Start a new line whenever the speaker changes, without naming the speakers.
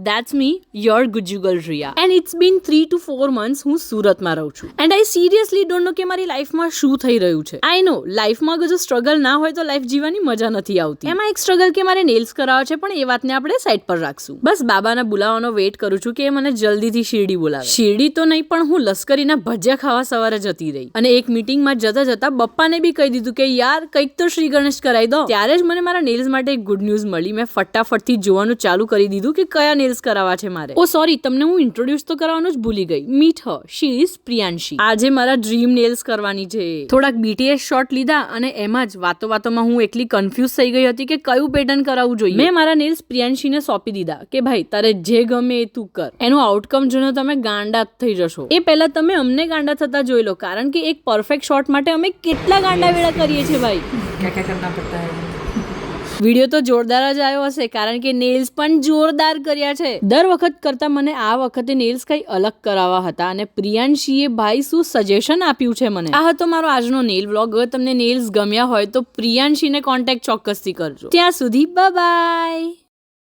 that's me, your Guju girl Riya. And it's been 3 to 4 months હું સુરતમાં રહું છું. And I seriously don't know કે મારી લાઈફમાં શું થઈ રહ્યું છે. I know, લાઈફમાં જો સ્ટ્રગલ ના હોય તો લાઈફ જીવવાની મજા નથી આવતી. એમાં એક સ્ટ્રગલ કે મારે નેલ્સ કરાવવા છે, પણ એ વાતને આપણે સાઈડ પર રાખશું. બસ બાબાના બોલાવવાનો વેઇટ કરું છું કે એ મને જલ્દીથી શિરડી બોલાવે. શિરડી તો નહીં, પણ હું લશ્કરીના ભજીયા ખાવા સવારે જતી રહી. અને એક મીટિંગમાં જતા જતા બપ્પાને બી કહી દીધું કે યાર કંઈક તો શ્રી ગણેશ કરાવી દો. ત્યારે જ મને મારા નેલ્સ માટે એક ગુડ ન્યૂઝ મળી. મેં ફટાફટથી જોવાનું ચાલુ કરી દીધું કે કયા નેલ્સ કરાવવા છે મારે. ઓ સોરી, તમને હું ઇન્ટ્રોડ્યુસ તો કરવાનું જ ભૂલી ગઈ. Meet her, she is Priyanshi. આજે મારા ડ્રીમ નેલ્સ કરવાની છે. થોડાક BTS શોટ લીધા અને એમાં જ વાતોમાં હું એટલી કન્ફ્યુઝ થઈ ગઈ હતી કે કયું પેટર્ન કરાવવું જોઈએ. મેં મારા નેલ્સ પ્રિયાંશીને સોંપી દીધા કે ભાઈ તારે જે ગમે એ તું કર. એનું આઉટકમ જોઈને તમે ગાંડા થઈ જશો. એ પહેલા તમે અમને ગાંડા થતા જોઈ લો, કારણ કે એક પરફેક્ટ શોટ માટે અમે કેટલા ગાંડા વેળા કરીએ છીએ ભાઈ.
क्या क्या करना पड़ता है.
વિડીયો તો જોરદાર જ આવ્યો હશે, કારણ કે નેલ્સ પણ જોરદાર કર્યા છે. દર વખત કરતા મને આ વખતે નેલ્સ કઈ અલગ કરાવવા હતા અને પ્રિયાંશીએ ભાઈ શું સજેશન આપ્યું છે મને. આ હતો મારો આજનો નેલ વ્લોગ. તમને નેલ્સ ગમ્યા હોય તો પ્રિયાંશીને કોન્ટેક્ટ ચોક્કસથી કરજો. ત્યાં સુધી બાય બાય.